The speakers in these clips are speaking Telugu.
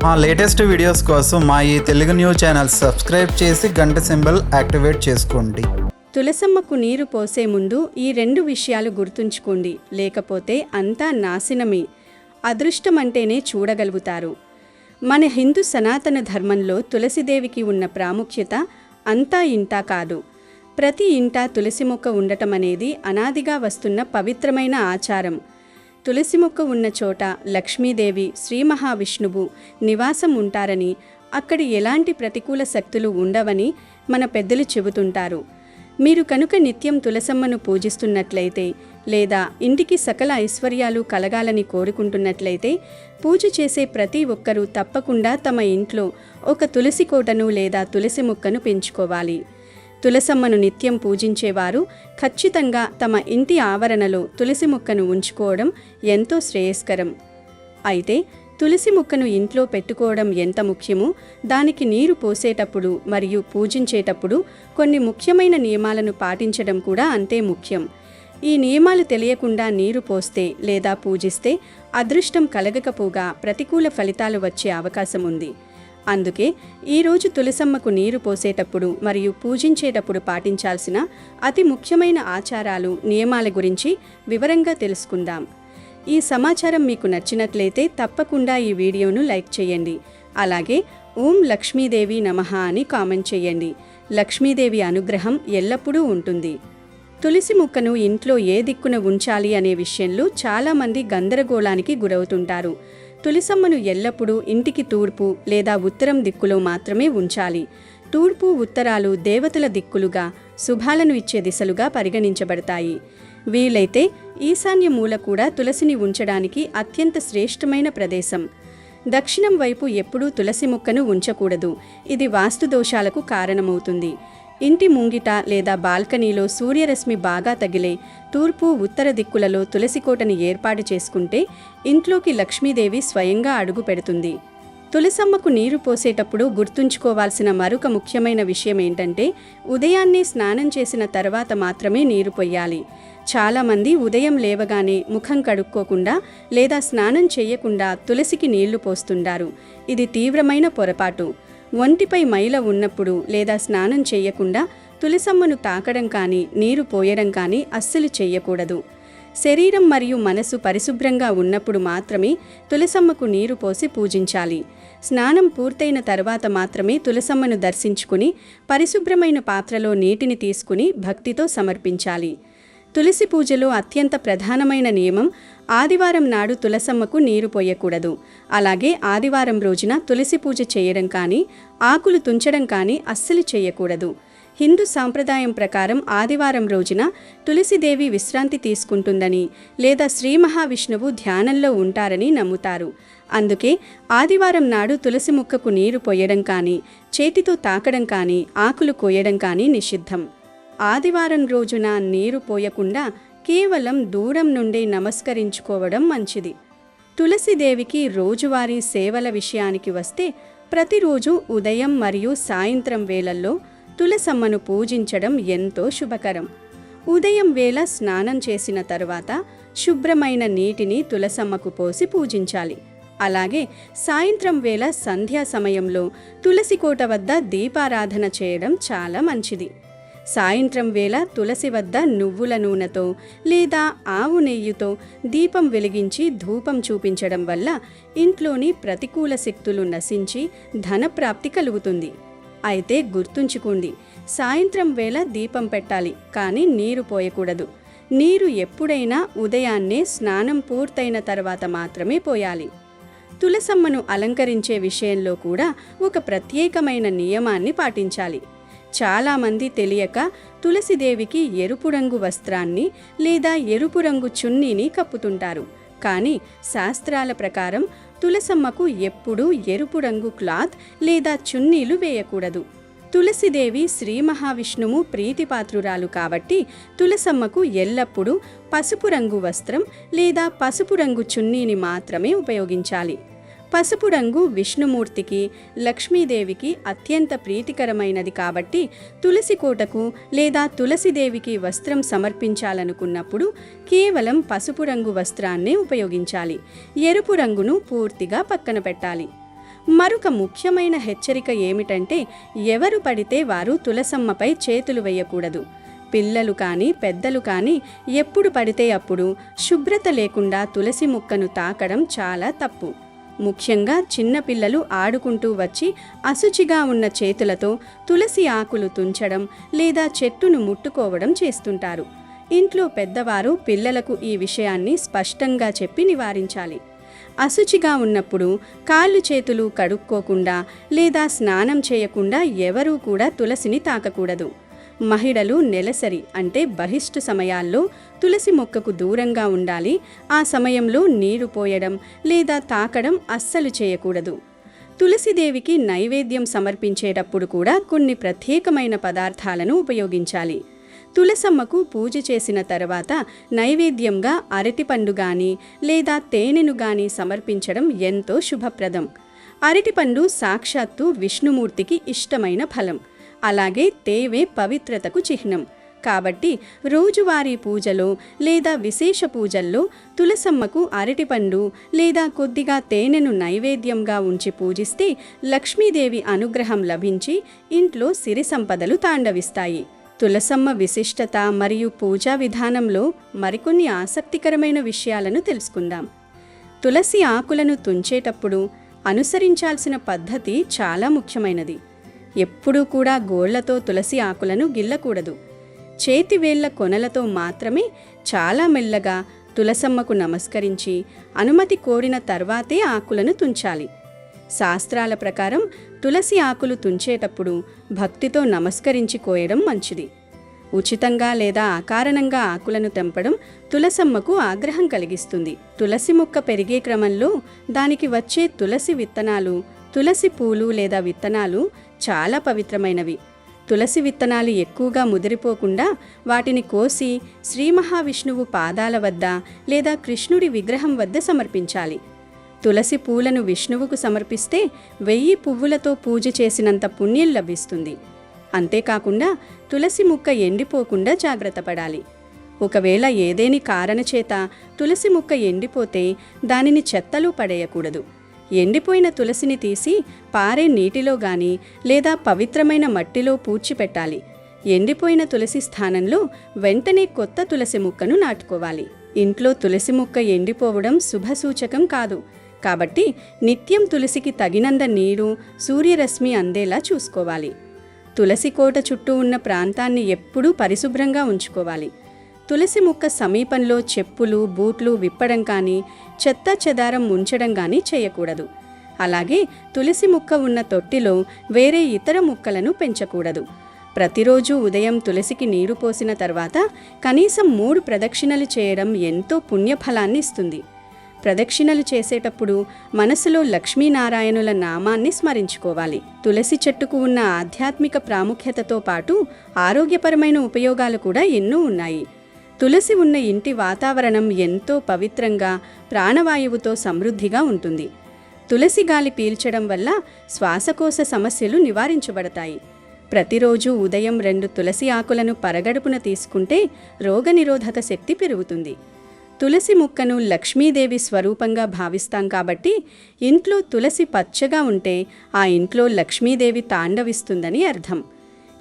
మా లేటెస్ట్ వీడియోస్ కోసం మా ఈ తెలుగు న్యూస్ ఛానల్ సబ్స్క్రైబ్ చేసి గంట సింబల్ యాక్టివేట్ చేసుకోండి. తులసమ్మకు నీరు పోసే ముందు ఈ 2 విషయాలు గుర్తుంచుకోండి, లేకపోతే అంతా నాశనమే. అదృష్టం అంటేనే చూడగలుగుతారు. మన హిందూ సనాతన ధర్మంలో తులసిదేవికి ఉన్న ప్రాముఖ్యత అంతా ఇంతా కాదు. ప్రతి ఇంటా తులసి మొక్క ఉండటం అనేది అనాదిగా వస్తున్న పవిత్రమైన ఆచారం. తులసి మొక్క ఉన్న చోట లక్ష్మీదేవి, శ్రీ మహావిష్ణువు నివాసం ఉంటారని, అక్కడి ఎలాంటి ప్రతికూల శక్తులు ఉండవని మన పెద్దలు చెబుతుంటారు. మీరు కనుక నిత్యం తులసమ్మను పూజిస్తున్నట్లయితే, లేదా ఇంటికి సకల ఐశ్వర్యాలు కలగాలని కోరుకుంటున్నట్లయితే, పూజ చేసే ప్రతి ఒక్కరూ తప్పకుండా తమ ఇంట్లో ఒక తులసి కోటను లేదా తులసి మొక్కను పెంచుకోవాలి. తులసమ్మను నిత్యం పూజించేవారు ఖచ్చితంగా తమ ఇంటి ఆవరణలో తులసి మొక్కను ఉంచుకోవడం ఎంతో శ్రేయస్కరం. అయితే తులసి మొక్కను ఇంట్లో పెట్టుకోవడం ఎంత ముఖ్యమో, దానికి నీరు పోసేటప్పుడు మరియు పూజించేటప్పుడు కొన్ని ముఖ్యమైన నియమాలను పాటించడం కూడా అంతే ముఖ్యం. ఈ నియమాలు తెలియకుండా నీరు పోస్తే లేదా పూజిస్తే అదృష్టం కలగకపోగా ప్రతికూల ఫలితాలు వచ్చే అవకాశం ఉంది. అందుకే ఈరోజు తులసమ్మకు నీరు పోసేటప్పుడు మరియు పూజించేటప్పుడు పాటించాల్సిన అతి ముఖ్యమైన ఆచారాలు, నియమాల గురించి వివరంగా తెలుసుకుందాం. ఈ సమాచారం మీకు నచ్చినట్లయితే తప్పకుండా ఈ వీడియోను లైక్ చేయండి. అలాగే ఓం లక్ష్మీదేవి నమః అని కామెంట్ చేయండి. లక్ష్మీదేవి అనుగ్రహం ఎల్లప్పుడూ ఉంటుంది. తులసి మొక్కను ఇంట్లో ఏ దిక్కున ఉంచాలి అనే విషయంలో చాలామంది గందరగోళానికి గురవుతుంటారు. తులసమ్మను ఎల్లప్పుడూ ఇంటికి తూర్పు లేదా ఉత్తరం దిక్కులో మాత్రమే ఉంచాలి. తూర్పు, ఉత్తరాలు దేవతల దిక్కులుగా, శుభాలను ఇచ్చే దిశలుగా పరిగణించబడతాయి. వీలైతే ఈశాన్య మూల కూడా తులసిని ఉంచడానికి అత్యంత శ్రేష్టమైన ప్రదేశం. దక్షిణం వైపు ఎప్పుడూ తులసి మొక్కను ఉంచకూడదు. ఇది వాస్తు దోషాలకు కారణమవుతుంది. ఇంటి ముంగిట లేదా బాల్కనీలో సూర్యరశ్మి బాగా తగిలే తూర్పు, ఉత్తర దిక్కులలో తులసికోటని ఏర్పాటు చేసుకుంటే ఇంట్లోకి లక్ష్మీదేవి స్వయంగా అడుగు పెడుతుంది. తులసమ్మకు నీరు పోసేటప్పుడు గుర్తుంచుకోవాల్సిన మరొక ముఖ్యమైన విషయం ఏంటంటే, ఉదయాన్నే స్నానం చేసిన తర్వాత మాత్రమే నీరు పొయ్యాలి. చాలామంది ఉదయం లేవగానే ముఖం కడుక్కోకుండా లేదా స్నానం చేయకుండా తులసికి నీళ్లు పోస్తుంటారు. ఇది తీవ్రమైన పొరపాటు. ఒంటిపై మైల ఉన్నప్పుడు లేదా స్నానం చేయకుండా తులసమ్మను తాకడం కానీ, నీరు పోయడం కానీ అస్సలు చేయకూడదు. శరీరం మరియు మనసు పరిశుభ్రంగా ఉన్నప్పుడు మాత్రమే తులసమ్మకు నీరు పోసి పూజించాలి. స్నానం పూర్తయిన తర్వాత మాత్రమే తులసమ్మను దర్శించుకుని పరిశుభ్రమైన పాత్రలో నీటిని తీసుకుని భక్తితో సమర్పించాలి. తులసి పూజలో అత్యంత ప్రధానమైన నియమం ఆదివారం నాడు తులసమ్మకు నీరు పోయకూడదు. అలాగే ఆదివారం రోజున తులసి పూజ చేయడం కానీ, ఆకులు తుంచడం కానీ అస్సలు చేయకూడదు. హిందూ సాంప్రదాయం ప్రకారం ఆదివారం రోజున తులసిదేవి విశ్రాంతి తీసుకుంటుందని లేదా శ్రీ మహావిష్ణువు ధ్యానంలో ఉంటారని నమ్ముతారు. అందుకే ఆదివారం నాడు తులసి మొక్కకు నీరు పోయడం కానీ, చేతితో తాకడం కానీ, ఆకులు కోయడం కానీ నిషిద్ధం. ఆదివారం రోజున నీరు పోయకుండా కేవలం దూరం నుండి నమస్కరించుకోవడం మంచిది. తులసిదేవికి రోజువారీ సేవల విషయానికి వస్తే, ప్రతిరోజు ఉదయం మరియు సాయంత్రం వేళల్లో తులసమ్మను పూజించడం ఎంతో శుభకరం. ఉదయం వేళ స్నానం చేసిన తర్వాత శుభ్రమైన నీటిని తులసమ్మకు పోసి పూజించాలి. అలాగే సాయంత్రం వేళ సంధ్యా సమయంలో తులసి కోట వద్ద దీపారాధన చేయడం చాలా మంచిది. సాయంత్రం వేళ తులసి వద్ద నువ్వుల నూనెతో లేదా ఆవు నెయ్యితో దీపం వెలిగించి ధూపం చూపించడం వల్ల ఇంట్లోని ప్రతికూల శక్తులు నశించి ధనప్రాప్తి కలుగుతుంది. అయితే గుర్తుంచుకోండి, సాయంత్రం వేళ దీపం పెట్టాలి, కానీ నీరు పోయకూడదు. నీరు ఎప్పుడైనా ఉదయాన్నే స్నానం పూర్తయిన తర్వాత మాత్రమే పోయాలి. తులసమ్మను అలంకరించే విషయంలో కూడా ఒక ప్రత్యేకమైన నియమాన్ని పాటించాలి. చాలామంది తెలియక తులసిదేవికి ఎరుపు రంగు వస్త్రాన్ని లేదా ఎరుపు రంగు చున్నీని కప్పుతుంటారు. కానీ శాస్త్రాల ప్రకారం తులసమ్మకు ఎప్పుడూ ఎరుపు రంగు క్లాత్ లేదా చున్నీలు వేయకూడదు. తులసిదేవి శ్రీ మహావిష్ణువు ప్రీతిపాత్రురాలు కాబట్టి తులసమ్మకు ఎల్లప్పుడూ పసుపు రంగు వస్త్రం లేదా పసుపు రంగు చున్నీని మాత్రమే ఉపయోగించాలి. పసుపు రంగు విష్ణుమూర్తికి, లక్ష్మీదేవికి అత్యంత ప్రీతికరమైనది కాబట్టి తులసి కోటకు లేదా తులసిదేవికి వస్త్రం సమర్పించాలనుకున్నప్పుడు కేవలం పసుపు రంగు వస్త్రాన్నే ఉపయోగించాలి. ఎరుపు రంగును పూర్తిగా పక్కన పెట్టాలి. మరొక ముఖ్యమైన హెచ్చరిక ఏమిటంటే ఎవరు పడితే వారు తులసమ్మపై చేతులు వేయకూడదు. పిల్లలు కానీ పెద్దలు కానీ ఎప్పుడు పడితే అప్పుడు శుభ్రత లేకుండా తులసి మొక్కను తాకడం చాలా తప్పు. ముఖ్యంగా చిన్నపిల్లలు ఆడుకుంటూ వచ్చి అశుచిగా ఉన్న చేతులతో తులసి ఆకులు తుంచడం లేదా చెట్టును ముట్టుకోవడం చేస్తుంటారు. ఇంట్లో పెద్దవారు పిల్లలకు ఈ విషయాన్ని స్పష్టంగా చెప్పి నివారించాలి. అశుచిగా ఉన్నప్పుడు కాళ్ళు చేతులు కడుక్కోకుండా లేదా స్నానం చేయకుండా ఎవరూ కూడా తులసిని తాకకూడదు. మహిళలు నెలసరి అంటే బహిష్టు సమయాల్లో తులసి మొక్కకు దూరంగా ఉండాలి. ఆ సమయంలో నీరు పోయడం లేదా తాకడం అస్సలు చేయకూడదు. తులసిదేవికి నైవేద్యం సమర్పించేటప్పుడు కూడా కొన్ని ప్రత్యేకమైన పదార్థాలను ఉపయోగించాలి. తులసమ్మకు పూజ చేసిన తర్వాత నైవేద్యంగా అరటిపండు గాని లేదా తేనెను గాని సమర్పించడం ఎంతో శుభప్రదం. అరటిపండు సాక్షాత్తు విష్ణుమూర్తికి ఇష్టమైన ఫలం. అలాగే తేవే పవిత్రతకు చిహ్నం. కాబట్టి రోజువారీ పూజలో లేదా విశేష పూజల్లో తులసమ్మకు అరటిపండు లేదా కొద్దిగా తేనెను నైవేద్యంగా ఉంచి పూజిస్తే లక్ష్మీదేవి అనుగ్రహం లభించి ఇంట్లో సిరి సంపదలు తాండవిస్తాయి. తులసమ్మ విశిష్టత మరియు పూజా విధానంలో మరికొన్ని ఆసక్తికరమైన విషయాలను తెలుసుకుందాం. తులసి ఆకులను తుంచేటప్పుడు అనుసరించాల్సిన పద్ధతి చాలా ముఖ్యమైనది. ఎప్పుడూ కూడా గోళ్లతో తులసి ఆకులను గిల్లకూడదు. చేతివేళ్ల కొనలతో మాత్రమే చాలా మెల్లగా తులసమ్మకు నమస్కరించి అనుమతి కోరిన తర్వాతే ఆకులను తుంచాలి. శాస్త్రాల ప్రకారం తులసి ఆకులు తుంచేటప్పుడు భక్తితో నమస్కరించి కోయడం మంచిది. ఉచితంగా లేదా అకారణంగా ఆకులను తెంపడం తులసమ్మకు ఆగ్రహం కలిగిస్తుంది. తులసి మొక్క పెరిగే క్రమంలో దానికి వచ్చే తులసి విత్తనాలు, తులసి పూలు లేదా విత్తనాలు చాలా పవిత్రమైనవి. తులసి విత్తనాలు ఎక్కువగా ముదిరిపోకుండా వాటిని కోసి శ్రీ మహావిష్ణువు పాదాల వద్ద లేదా కృష్ణుడి విగ్రహం వద్ద సమర్పించాలి. తులసి పూలను విష్ణువుకు సమర్పిస్తే 1000 పువ్వులతో పూజ చేసినంత పుణ్యం లభిస్తుంది. అంతేకాకుండా తులసి ముక్క ఎండిపోకుండా జాగ్రత్త పడాలి. ఒకవేళ ఏదేని కారణచేత తులసి ముక్క ఎండిపోతే దానిని చెత్తలో పడేయకూడదు. ఎండిపోయిన తులసిని తీసి పారే నీటిలో గాని లేదా పవిత్రమైన మట్టిలో పూడ్చిపెట్టాలి. ఎండిపోయిన తులసి స్థానంలో వెంటనే కొత్త తులసి ముక్కను నాటుకోవాలి. ఇంట్లో తులసి ముక్క ఎండిపోవడం శుభసూచకం కాదు. కాబట్టి నిత్యం తులసికి తగినంత నీరు, సూర్యరశ్మి అందేలా చూసుకోవాలి. తులసి కోట చుట్టూ ఉన్న ప్రాంతాన్ని ఎప్పుడూ పరిశుభ్రంగా ఉంచుకోవాలి. తులసి మొక్క సమీపంలో చెప్పులు, బూట్లు విప్పడం కానీ చెత్త చెదారం ఉంచడం కానీ చేయకూడదు. అలాగే తులసి మొక్క ఉన్న తొట్టిలో వేరే ఇతర మొక్కలను పెంచకూడదు. ప్రతిరోజు ఉదయం తులసికి నీరు పోసిన తర్వాత కనీసం 3 ప్రదక్షిణలు చేయడం ఎంతో పుణ్యఫలాన్ని ఇస్తుంది. ప్రదక్షిణలు చేసేటప్పుడు మనసులో లక్ష్మీనారాయణుల నామాన్ని స్మరించుకోవాలి. తులసి చెట్టుకు ఉన్న ఆధ్యాత్మిక ప్రాముఖ్యతతో పాటు ఆరోగ్యపరమైన ఉపయోగాలు కూడా ఎన్నో ఉన్నాయి. తులసి ఉన్న ఇంటి వాతావరణం ఎంతో పవిత్రంగా, ప్రాణవాయువుతో సమృద్ధిగా ఉంటుంది. తులసి గాలి పీల్చడం వల్ల శ్వాసకోశ సమస్యలు నివారించబడతాయి. ప్రతిరోజు ఉదయం 2 తులసి ఆకులను పరగడుపున తీసుకుంటే రోగనిరోధక శక్తి పెరుగుతుంది. తులసి మొక్కను లక్ష్మీదేవి స్వరూపంగా భావిస్తాం కాబట్టి ఇంట్లో తులసి పచ్చగా ఉంటే ఆ ఇంట్లో లక్ష్మీదేవి తాండవిస్తుందని అర్థం.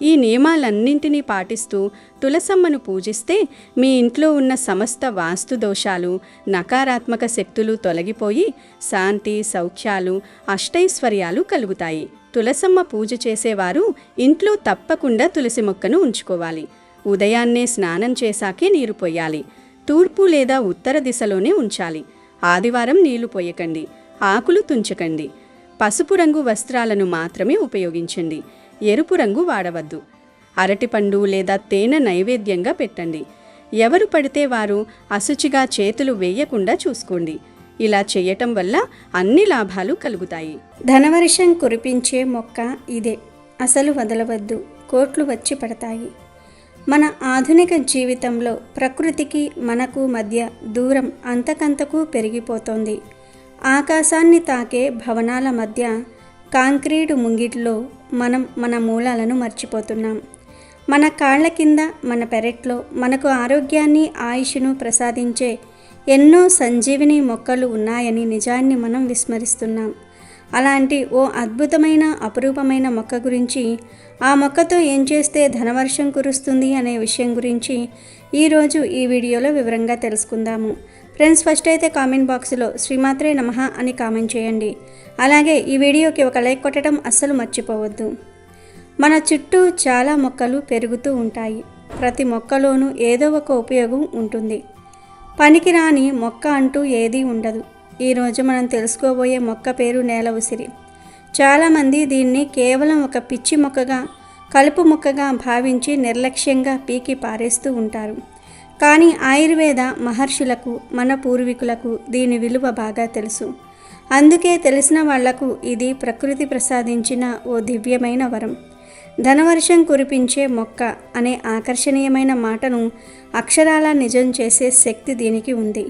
ఈ నియమాలన్నింటినీ పాటిస్తూ తులసమ్మను పూజిస్తే మీ ఇంట్లో ఉన్న సమస్త వాస్తు దోషాలు, నకారాత్మక శక్తులు తొలగిపోయి శాంతి, సౌఖ్యాలు, అష్టైశ్వర్యాలు కలుగుతాయి. తులసమ్మ పూజ చేసేవారు ఇంట్లో తప్పకుండా తులసి మొక్కను ఉంచుకోవాలి. ఉదయాన్నే స్నానం చేశాకే నీరు పోయాలి. తూర్పు లేదా ఉత్తర దిశలోనే ఉంచాలి. ఆదివారం నీళ్లు పోయకండి. ఆకులు తుంచకండి. పసుపు రంగు వస్త్రాలను మాత్రమే ఉపయోగించండి. ఎరుపు రంగు వాడవద్దు. అరటిపండు లేదా తేనె నైవేద్యంగా పెట్టండి. ఎవరు పడితే వారు అశుచిగా చేతులు వేయకుండా చూసుకోండి. ఇలా చేయటం వల్ల అన్ని లాభాలు కలుగుతాయి. ధనవర్షం కురిపించే మొక్క ఇదే. అసలు వదలవద్దు, కోట్లు వచ్చి పడతాయి. మన ఆధునిక జీవితంలో ప్రకృతికి మనకు మధ్య దూరం అంతకంతకు పెరిగిపోతోంది. ఆకాశాన్ని తాకే భవనాల మధ్య కాంక్రీటు ముంగిట్లో మనం మన మూలాలను మర్చిపోతున్నాం. మన కాళ్ల కింద, మన పెరట్లో మనకు ఆరోగ్యాన్ని, ఆయుష్ను ప్రసాదించే ఎన్నో సంజీవిని మొక్కలు ఉన్నాయని నిజాన్ని మనం విస్మరిస్తున్నాం. అలాంటి ఓ అద్భుతమైన అపురూపమైన మొక్క గురించి, ఆ మొక్కతో ఏం చేస్తే ధనవర్షం కురుస్తుంది అనే విషయం గురించి ఈరోజు ఈ వీడియోలో వివరంగా తెలుసుకుందాము. ఫ్రెండ్స్, ఫస్ట్ అయితే కామెంట్ బాక్స్లో శ్రీమాత్రే నమః అని కామెంట్ చేయండి. అలాగే ఈ వీడియోకి ఒక లైక్ కొట్టడం అస్సలు మర్చిపోవద్దు. మన చుట్టూ చాలా మొక్కలు పెరుగుతూ ఉంటాయి. ప్రతి మొక్కలోనూ ఏదో ఒక ఉపయోగం ఉంటుంది. పనికిరాని మొక్క అంటూ ఏదీ ఉండదు. ఈరోజు మనం తెలుసుకోబోయే మొక్క పేరు నేల ఉసిరి. చాలామంది దీన్ని కేవలం ఒక పిచ్చి మొక్కగా, కలుపు మొక్కగా భావించి నిర్లక్ష్యంగా పీకి పారేస్తూ ఉంటారు. కానీ ఆయుర్వేద మహర్షులకు, మన పూర్వీకులకు దీని విలువ బాగా తెలుసు. అందుకే తెలిసిన వాళ్లకు ఇది ప్రకృతి ప్రసాదించిన ఓ దివ్యమైన వరం. ధనవర్షం కురిపించే మొక్క అనే ఆకర్షణీయమైన మాటను అక్షరాల నిజం చేసే శక్తి దీనికి ఉంది.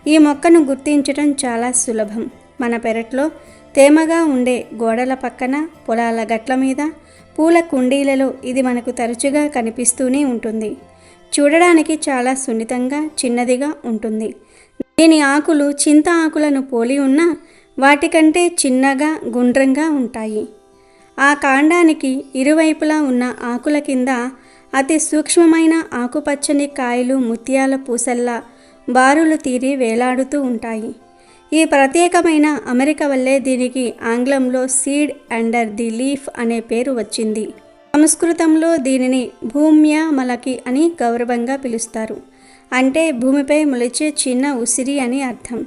ఈ మొక్కను గుర్తించడం చాలా సులభం. మన పెరట్లో తేమగా ఉండే గోడల పక్కన, పొలాల గట్ల మీద, పూల కుండీలలో ఇది మనకు తరచుగా కనిపిస్తూనే ఉంటుంది. చూడడానికి చాలా సున్నితంగా, చిన్నదిగా ఉంటుంది. దీని ఆకులు చింత ఆకులను పోలి ఉన్నా వాటికంటే చిన్నగా, గుండ్రంగా ఉంటాయి. ఆ కాండానికి ఇరువైపులా ఉన్న ఆకుల కింద అతి సూక్ష్మమైన ఆకుపచ్చని కాయలు ముత్యాల పూసల్లా బారులు తీరి వేలాడుతూ ఉంటాయి. ఈ ప్రత్యేకమైన అమెరిక వల్లే దీనికి ఆంగ్లంలో సీడ్ అండర్ ది లీఫ్ అనే పేరు వచ్చింది. సంస్కృతంలో దీనిని భూమ్యామలకి అని గౌరవంగా పిలుస్తారు. అంటే భూమిపై మొలిచే చిన్న ఉసిరి అని అర్థం.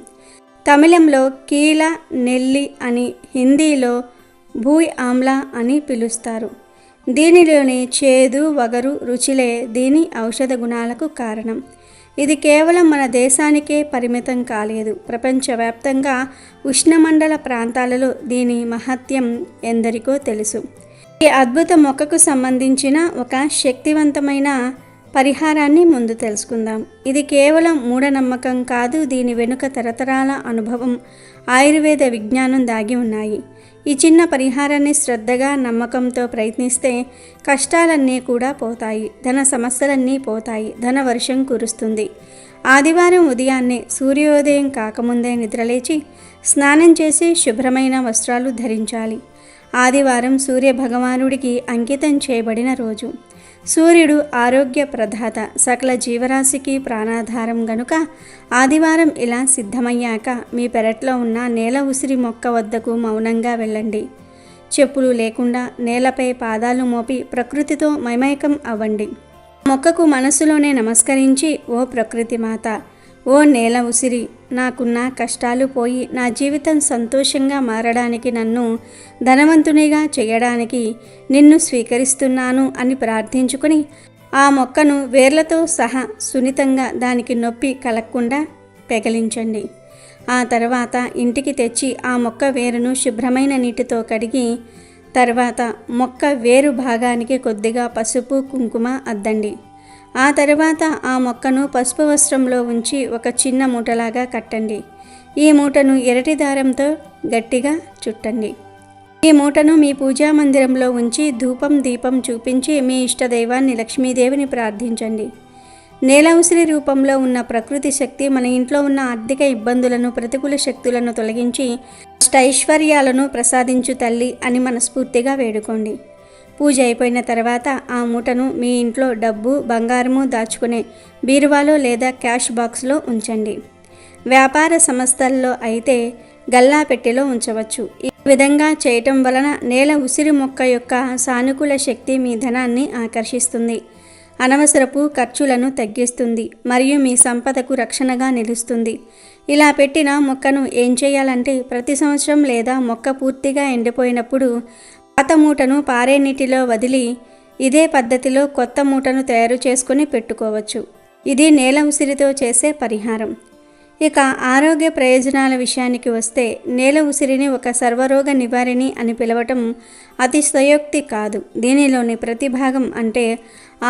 తమిళంలో కీల నెల్లి అని, హిందీలో భూయ్ ఆమ్లా అని పిలుస్తారు. దీనిలోని చేదు, వగరు రుచులే దీని ఔషధ గుణాలకు కారణం. ఇది కేవలం మన దేశానికే పరిమితం కాలేదు. ప్రపంచవ్యాప్తంగా ఉష్ణమండల ప్రాంతాలలో దీని మహత్యం ఎందరికో తెలుసు. ఈ అద్భుత మొక్కకు సంబంధించిన ఒక శక్తివంతమైన పరిహారాన్ని ముందు తెలుసుకుందాం. ఇది కేవలం మూఢనమ్మకం కాదు. దీని వెనుక తరతరాల అనుభవం, ఆయుర్వేద విజ్ఞానం దాగి ఉన్నాయి. ఈ చిన్న పరిహారాన్ని శ్రద్ధగా, నమ్మకంతో ప్రయత్నిస్తే కష్టాలన్నీ కూడా పోతాయి. ధన సమస్యలన్నీ పోతాయి. ధన వర్షం కురుస్తుంది. ఆదివారం ఉదయాన్నే సూర్యోదయం కాకముందే నిద్రలేచి స్నానం చేసి శుభ్రమైన వస్త్రాలు ధరించాలి. ఆదివారం సూర్య భగవానుడికి అంకితం చేయబడిన రోజు. సూర్యుడు ఆరోగ్య ప్రదాత, సకల జీవరాశికి ప్రాణాధారం గనుక ఆదివారం ఇలా సిద్ధమయ్యాక మీ పెరట్లో ఉన్న నేల ఉసిరి మొక్క వద్దకు మౌనంగా వెళ్ళండి. చెప్పులు లేకుండా నేలపై పాదాలు మోపి ప్రకృతితో మైమైకం అవ్వండి. మొక్కకు మనసులోనే నమస్కరించి, ఓ ప్రకృతి మాత, ఓ నేల ఉసిరి, నాకున్న కష్టాలు పోయి నా జీవితం సంతోషంగా మారడానికి, నన్ను ధనవంతునిగా చేయడానికి నిన్ను స్వీకరిస్తున్నాను అని ప్రార్థించుకుని ఆ మొక్కను వేర్లతో సహా సున్నితంగా దానికి నొప్పి కలగకుండా పెగలించండి. ఆ తర్వాత ఇంటికి తెచ్చి ఆ మొక్క వేరును శుభ్రమైన నీటితో కడిగి తర్వాత మొక్క వేరు భాగానికి కొద్దిగా పసుపు, కుంకుమ అద్దండి. ఆ తర్వాత ఆ మొక్కను పసుపు వస్త్రంలో ఉంచి ఒక చిన్న మూటలాగా కట్టండి. ఈ మూటను ఎర్రటి దారంతో గట్టిగా చుట్టండి. ఈ మూటను మీ పూజా మందిరంలో ఉంచి ధూపం, దీపం చూపించి మీ ఇష్టదైవాన్ని లక్ష్మీదేవిని ప్రార్థించండి. నేల ఉసిరి రూపంలో ఉన్న ప్రకృతి శక్తి మన ఇంట్లో ఉన్న ఆర్థిక ఇబ్బందులను, ప్రతికూల శక్తులను తొలగించి అష్టైశ్వర్యాలను ప్రసాదించు తల్లి అని మనస్ఫూర్తిగా వేడుకోండి. పూజ అయిపోయిన తర్వాత ఆ మూటను మీ ఇంట్లో డబ్బు, బంగారము దాచుకునే బీరువాలో లేదా క్యాష్ బాక్స్లో ఉంచండి. వ్యాపార సంస్థల్లో అయితే గల్లా పెట్టెలో ఉంచవచ్చు. ఈ విధంగా చేయటం వలన నేల ఉసిరి మొక్క యొక్క సానుకూల శక్తి మీ ధనాన్ని ఆకర్షిస్తుంది, అనవసరపు ఖర్చులను తగ్గిస్తుంది మరియు మీ సంపదకు రక్షణగా నిలుస్తుంది. ఇలా పెట్టిన మొక్కను ఏం చేయాలంటే ప్రతి సంవత్సరం లేదా మొక్క పూర్తిగా ఎండిపోయినప్పుడు పాత మూటను పారే నీటిలో వదిలి ఇదే పద్ధతిలో కొత్త మూటను తయారు చేసుకుని పెట్టుకోవచ్చు. ఇది నేల ఉసిరితో చేసే పరిహారం. ఇక ఆరోగ్య ప్రయోజనాల విషయానికి వస్తే నేల ఉసిరిని ఒక సర్వరోగ నివారిణి అని పిలవటం అతిశయోక్తి కాదు. దీనిలోని ప్రతి భాగం అంటే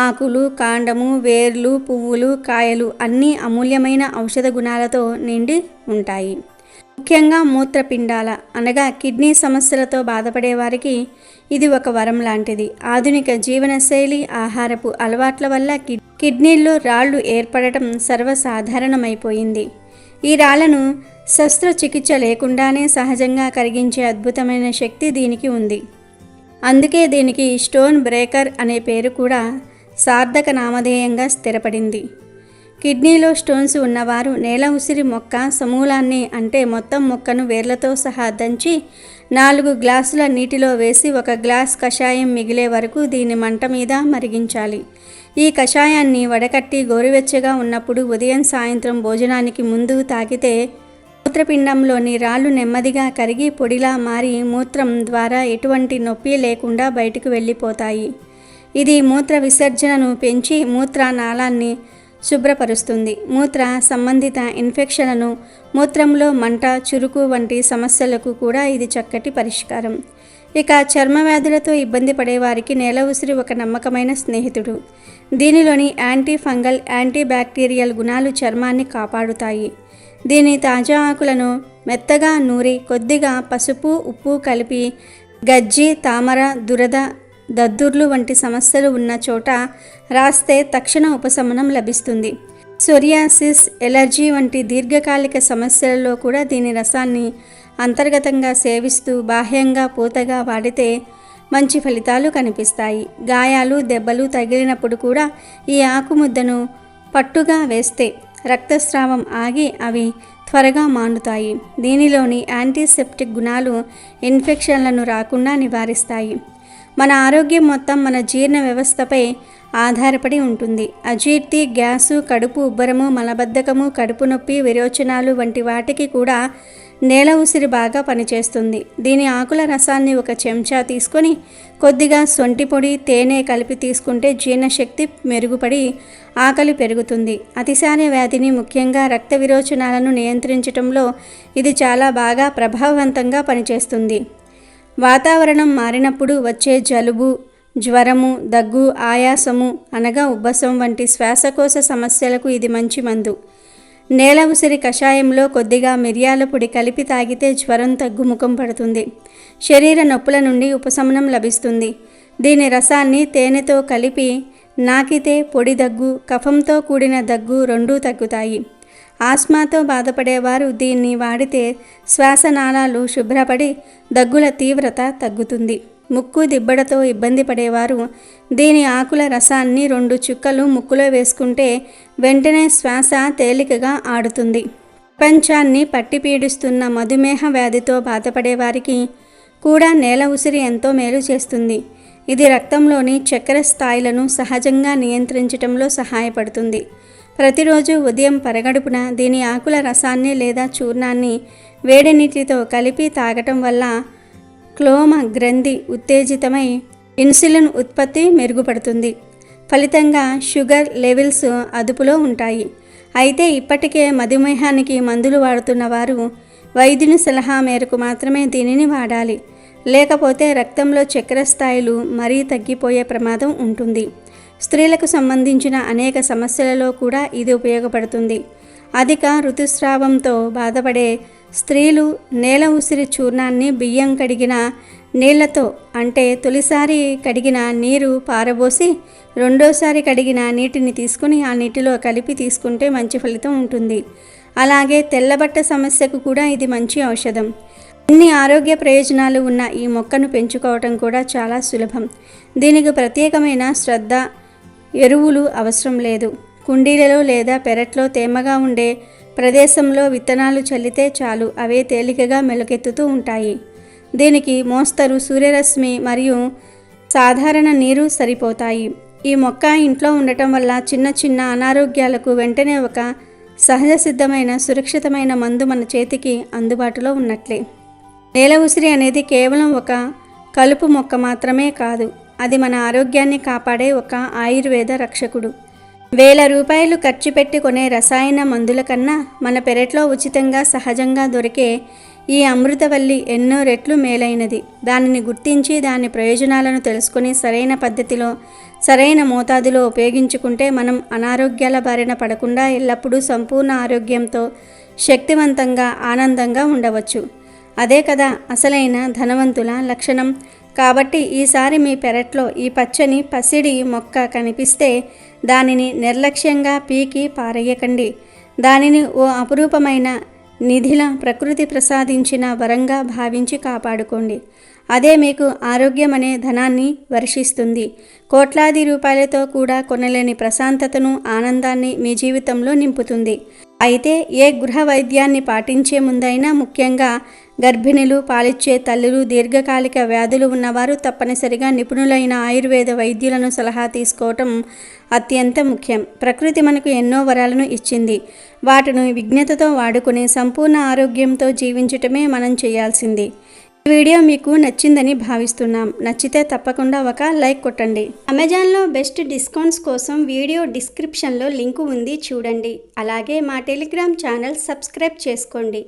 ఆకులు, కాండము, వేర్లు, పువ్వులు, కాయలు అన్నీ అమూల్యమైన ఔషధ గుణాలతో నిండి ఉంటాయి. ముఖ్యంగా మూత్రపిండాల అనగా కిడ్నీ సమస్యలతో బాధపడే వారికి ఇది ఒక వరం లాంటిది. ఆధునిక జీవనశైలి, ఆహారపు అలవాట్ల వల్ల కిడ్నీల్లో రాళ్లు ఏర్పడటం సర్వసాధారణమైపోయింది. ఈ రాళ్లను శస్త్రచికిత్స లేకుండానే సహజంగా కరిగించే అద్భుతమైన శక్తి దీనికి ఉంది. అందుకే దీనికి స్టోన్ బ్రేకర్ అనే పేరు కూడా సార్థక నామధేయంగా స్థిరపడింది. కిడ్నీలో స్టోన్స్ ఉన్నవారు నేల ఉసిరి మొక్క సమూలాన్ని అంటే మొత్తం మొక్కను వేర్లతో సహా దంచి 4 గ్లాసుల నీటిలో వేసి 1 గ్లాస్ కషాయం మిగిలే వరకు దీన్ని మంట మీద మరిగించాలి. ఈ కషాయాన్ని వడకట్టి గోరువెచ్చగా ఉన్నప్పుడు ఉదయం సాయంత్రం భోజనానికి ముందు తాగితే మూత్రపిండంలోని రాళ్ళు నెమ్మదిగా కరిగి పొడిలా మారి మూత్రం ద్వారా ఎటువంటి నొప్పి లేకుండా బయటకు వెళ్ళిపోతాయి. ఇది మూత్ర విసర్జనను పెంచి మూత్ర నాళాన్ని శుభ్రపరుస్తుంది. మూత్ర సంబంధిత ఇన్ఫెక్షన్లను, మూత్రంలో మంట, చురుకు వంటి సమస్యలకు కూడా ఇది చక్కటి పరిష్కారం. ఇక చర్మ వ్యాధులతో ఇబ్బంది పడేవారికి నేల ఉసిరి ఒక నమ్మకమైన స్నేహితుడు. దీనిలోని యాంటీ ఫంగల్, యాంటీ బ్యాక్టీరియల్ గుణాలు చర్మాన్ని కాపాడుతాయి. దీని తాజా ఆకులను మెత్తగా నూరి కొద్దిగా పసుపు, ఉప్పు కలిపి గజ్జి, తామర, దురద, దద్దుర్లు వంటి సమస్యలు ఉన్న చోట రాస్తే తక్షణ ఉపశమనం లభిస్తుంది. సోరియాసిస్, ఎలర్జీ వంటి దీర్ఘకాలిక సమస్యలలో కూడా దీని రసాన్ని అంతర్గతంగా సేవిస్తూ బాహ్యంగా పూతగా వాడితే మంచి ఫలితాలు కనిపిస్తాయి. గాయాలు, దెబ్బలు తగిలినప్పుడు కూడా ఈ ఆకుముద్దను పట్టుగా వేస్తే రక్తస్రావం ఆగి అవి త్వరగా మానుతాయి. దీనిలోని యాంటీసెప్టిక్ గుణాలు ఇన్ఫెక్షన్లను రాకుండా నివారిస్తాయి. మన ఆరోగ్యం మొత్తం మన జీర్ణ వ్యవస్థపై ఆధారపడి ఉంటుంది. అజీర్తి, గ్యాసు, కడుపు ఉబ్బరము, మలబద్ధకము, కడుపు నొప్పి, విరోచనాలు వంటి వాటికి కూడా నేల ఉసిరి బాగా పనిచేస్తుంది. దీని ఆకుల రసాన్ని 1 చెంచా తీసుకొని కొద్దిగా సొంటి పొడి, తేనె కలిపి తీసుకుంటే జీర్ణశక్తి మెరుగుపడి ఆకలి పెరుగుతుంది. అతిసార వ్యాధిని, ముఖ్యంగా రక్త విరోచనాలను నియంత్రించడంలో ఇది చాలా బాగా ప్రభావవంతంగా పనిచేస్తుంది. వాతావరణం మారినప్పుడు వచ్చే జలుబు, జ్వరము, దగ్గు, ఆయాసము అనగా ఉబ్బసం వంటి శ్వాసకోశ సమస్యలకు ఇది మంచి మందు. నేల ఉసిరి కషాయంలో కొద్దిగా మిరియాల పొడి కలిపి తాగితే జ్వరం తగ్గుముఖం పడుతుంది. శరీర నొప్పుల నుండి ఉపశమనం లభిస్తుంది. దీని రసాన్ని తేనెతో కలిపి నాకితే పొడి దగ్గు, కఫంతో కూడిన దగ్గు రెండూ తగ్గుతాయి. ఆస్మాతో బాధపడేవారు దీన్ని వాడితే శ్వాసనాళాలు శుభ్రపడి దగ్గుల తీవ్రత తగ్గుతుంది. ముక్కు దిబ్బడతో ఇబ్బంది పడేవారు దీని ఆకుల రసాన్ని 2 చుక్కలు ముక్కులో వేసుకుంటే వెంటనే శ్వాస తేలికగా ఆడుతుంది. ప్రపంచాన్ని పట్టి పీడిస్తున్న మధుమేహ వ్యాధితో బాధపడేవారికి కూడా నేల ఉసిరి ఎంతో మేలు చేస్తుంది. ఇది రక్తంలోని చక్కెర స్థాయిలను సహజంగా నియంత్రించడంలో సహాయపడుతుంది. ప్రతిరోజు ఉదయం పరగడుపున దీని ఆకుల రసాన్ని లేదా చూర్ణాన్ని వేడి నీటితో కలిపి తాగటం వల్ల క్లోమ గ్రంథి ఉత్తేజితమై ఇన్సులిన్ ఉత్పత్తి మెరుగుపడుతుంది. ఫలితంగా షుగర్ లెవెల్స్ అదుపులో ఉంటాయి. అయితే ఇప్పటికే మధుమేహానికి మందులు వాడుతున్న వారు వైద్యుని సలహా మేరకు మాత్రమే దీనిని వాడాలి. లేకపోతే రక్తంలో చక్కెర స్థాయిలు మరీ తగ్గిపోయే ప్రమాదం ఉంటుంది. స్త్రీలకు సంబంధించిన అనేక సమస్యలలో కూడా ఇది ఉపయోగపడుతుంది. అధిక ఋతుస్రావంతో బాధపడే స్త్రీలు నేల ఉసిరి చూర్ణాన్ని బియ్యం కడిగిన నీళ్లతో అంటే తొలిసారి కడిగిన నీరు పారబోసి రెండోసారి కడిగిన నీటిని తీసుకుని ఆ నీటిలో కలిపి తీసుకుంటే మంచి ఫలితం ఉంటుంది. అలాగే తెల్లబట్ట సమస్యకు కూడా ఇది మంచి ఔషధం. ఇన్ని ఆరోగ్య ప్రయోజనాలు ఉన్న ఈ మొక్కను పెంచుకోవటం కూడా చాలా సులభం. దీనికి ప్రత్యేకమైన శ్రద్ధ, ఎరువులు అవసరం లేదు. కుండీలలో లేదా పెరట్లో తేమగా ఉండే ప్రదేశంలో విత్తనాలు చల్లితే చాలు, అవే తేలికగా మెలకెత్తుతూ ఉంటాయి. దీనికి మోస్తరు సూర్యరశ్మి మరియు సాధారణ నీరు సరిపోతాయి. ఈ మొక్క ఇంట్లో ఉండటం వల్ల చిన్న చిన్న అనారోగ్యాలకు వెంటనే ఒక సహజ సిద్ధమైన సురక్షితమైన మందు మన చేతికి అందుబాటులో ఉన్నట్లే. నేల ఉసిరి అనేది కేవలం ఒక కలుపు మొక్క మాత్రమే కాదు, అది మన ఆరోగ్యాన్ని కాపాడే ఒక ఆయుర్వేద రక్షకుడు. 1000 రూపాయలు ఖర్చు పెట్టి కొనే రసాయన మందుల కన్నా మన పెరట్లో ఉచితంగా సహజంగా దొరికే ఈ అమృతవల్లి ఎన్నో రెట్లు మేలైనది. దానిని గుర్తించి దాని ప్రయోజనాలను తెలుసుకొని సరైన పద్ధతిలో సరైన మోతాదులో ఉపయోగించుకుంటే మనం అనారోగ్యాల బారిన పడకుండా ఎల్లప్పుడూ సంపూర్ణ ఆరోగ్యంతో శక్తివంతంగా ఆనందంగా ఉండవచ్చు. అదే కదా అసలైన ధనవంతుల లక్షణం. కాబట్టి ఈసారి మీ పెరట్లో ఈ పచ్చని పసిడి మొక్క కనిపిస్తే దానిని నిర్లక్ష్యంగా పీకి పారేయకండి. దానిని ఓ అపురూపమైన నిధిలా ప్రకృతి ప్రసాదించిన వరంగా భావించి కాపాడుకోండి. అదే మీకు ఆరోగ్యం అనే ధనాన్ని వర్షిస్తుంది. కోట్లాది రూపాయలతో కూడా కొనలేని ప్రశాంతతను, ఆనందాన్ని మీ జీవితంలో నింపుతుంది. అయితే ఏ గృహ వైద్యాన్ని పాటించే ముందైనా, ముఖ్యంగా గర్భిణులు, పాలిచ్చే తల్లులు, దీర్ఘకాలిక వ్యాధులు ఉన్నవారు తప్పనిసరిగా నిపుణులైన ఆయుర్వేద వైద్యులను సలహా తీసుకోవటం అత్యంత ముఖ్యం. ప్రకృతి మనకు ఎన్నో వరాలను ఇచ్చింది. వాటిని విజ్ఞతతో వాడుకుని సంపూర్ణ ఆరోగ్యంతో జీవించటమే మనం చేయాల్సింది. ఈ వీడియో మీకు నచ్చిందని భావిస్తున్నాం. నచ్చితే తప్పకుండా ఒక లైక్ కొట్టండి. అమెజాన్లో బెస్ట్ డిస్కౌంట్స్ కోసం వీడియో డిస్క్రిప్షన్లో లింకు ఉంది, చూడండి. అలాగే మా టెలిగ్రామ్ ఛానల్ సబ్స్క్రైబ్ చేసుకోండి.